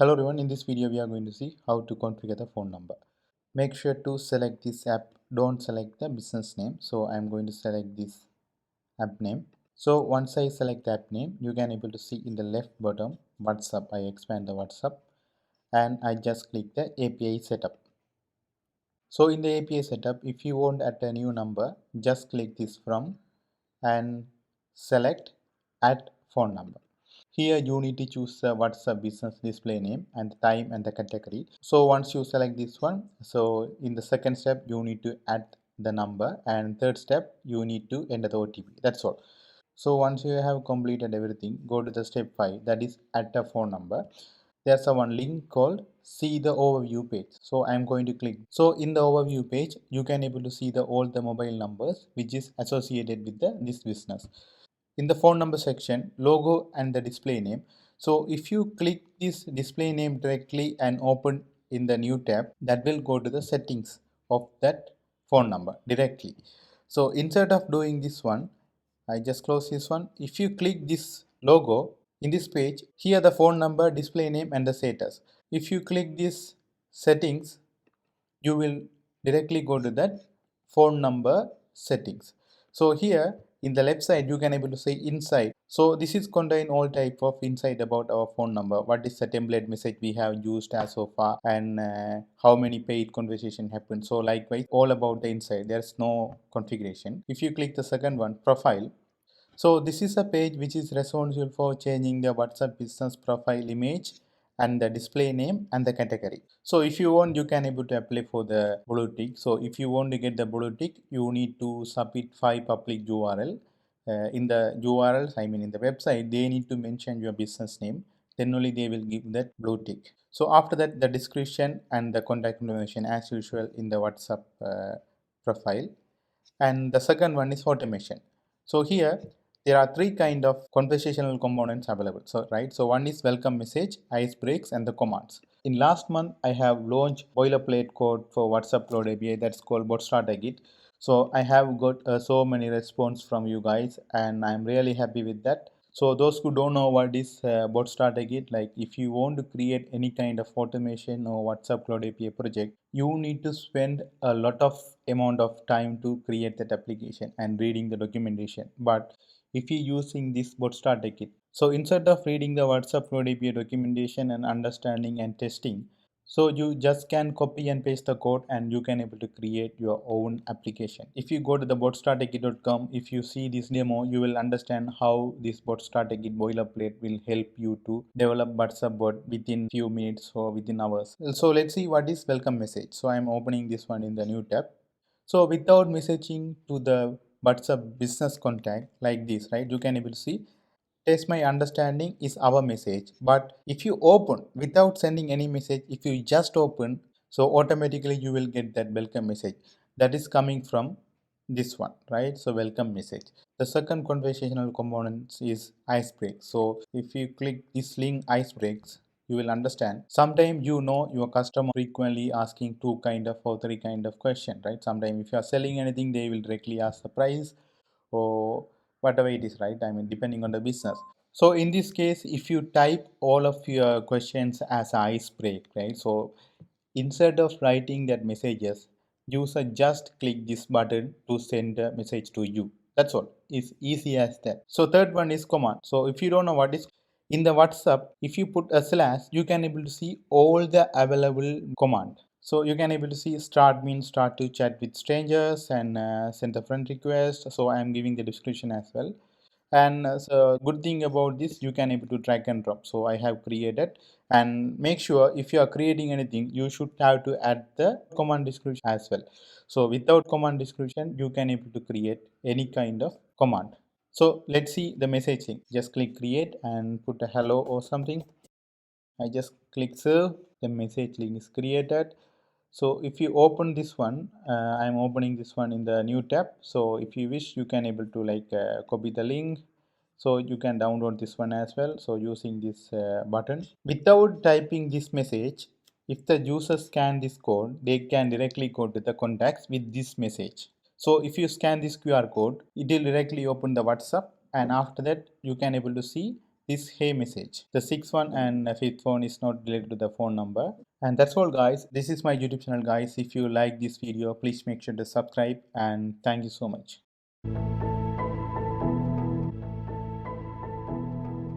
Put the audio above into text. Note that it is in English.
Hello everyone, in this video we are going to see how to configure the phone number. Make sure to select this app, don't select the business name. So I am going to select this app name. So once I select the app name, you can able to see in the left bottom WhatsApp. I expand the WhatsApp and I just click the API setup. So in the API setup, if you want add a new number, just click this from and select add phone number. Here you need to choose what's the business display name and the time and the category. So once you select this one, so in the second step you need to add the number, and third step you need to enter the OTP. That's all. So once you have completed everything, go to the step 5, that is add a phone number. There's a one link called see the overview page. So I'm going to click. So in the overview page you can able to see the all the mobile numbers which is associated with this business. In the phone number section, logo and the display name. So if you click this display name directly and open in the new tab, that will go to the settings of that phone number directly. So instead of doing this one, I just close this one. If you click this logo in this page, here the phone number, display name and the status. If you click this settings, you will directly go to that phone number settings. So here in the left side you can able to say inside. So this is contain all type of insight about our phone number, what is the template message we have used as so far, and how many paid conversation happened. So likewise all about the inside, there's no configuration. If you click the second one, profile, so this is a page which is responsible for changing the WhatsApp business profile image and the display name and the category. So if you want, you can able to apply for the blue tick. So if you want to get the blue tick, you need to submit 5 public URL. In the URLs, I mean in the website, they need to mention your business name. Then only they will give that blue tick. So after that, the description and the contact information as usual in the WhatsApp profile. And the second one is automation. So here there are three kind of conversational components available. So one is welcome message, ice breaks and the commands. In last month I have launched boilerplate code for WhatsApp Cloud API that's called bot starter kit. So I have got so many response from you guys and I'm really happy with that. So those who don't know what is bot starter kit, like if you want to create any kind of automation or WhatsApp Cloud API project, you need to spend a lot of amount of time to create that application and reading the documentation. But if you're using this bot starter kit, so instead of reading the WhatsApp Cloud API documentation and understanding and testing, so you just can copy and paste the code and you can able to create your own application. If you go to the botstarterkit.com, if you see this demo, you will understand how this bot starter kit boilerplate will help you to develop WhatsApp bot within few minutes or within hours. So let's see what is welcome message. So I'm opening this one in the new tab. So without messaging to the WhatsApp business contact like this, right? You can able to see test my understanding is our message. But if you open without sending any message, if you just open, so automatically you will get that welcome message that is coming from this one, right? So welcome message. The second conversational component is ice break. So if you click this link ice breaks, you will understand. Sometimes your customer frequently asking two kind of or three kind of question, right? Sometimes if you are selling anything, they will directly ask the price or whatever it is, right? I mean, depending on the business. So in this case, if you type all of your questions as ice break, right? So instead of writing that messages, user just click this button to send a message to you. That's all. It's easy as that. So third one is command. So if you don't know what is in the WhatsApp, if you put a slash, you can able to see all the available command. So you can able to see start means start to chat with strangers and send a friend request. So I am giving the description as well. And so good thing about this, you can able to drag and drop. So I have created, and make sure if you are creating anything, you should have to add the command description as well. So without command description, you can able to create any kind of command. So let's see the messaging. Just click create and put a hello or something. I just click save. The message link is created. So if you open this one, I'm opening this one in the new tab. So if you wish, you can able to like copy the link. So you can download this one as well. So using this button, without typing this message, if the user scan this code, they can directly go to the contacts with this message. So if you scan this QR code, it will directly open the WhatsApp, and after that you can able to see this hey message. The sixth one and fifth one is not related to the phone number. And that's all guys. This is my YouTube channel guys. If you like this video, please make sure to subscribe and thank you so much.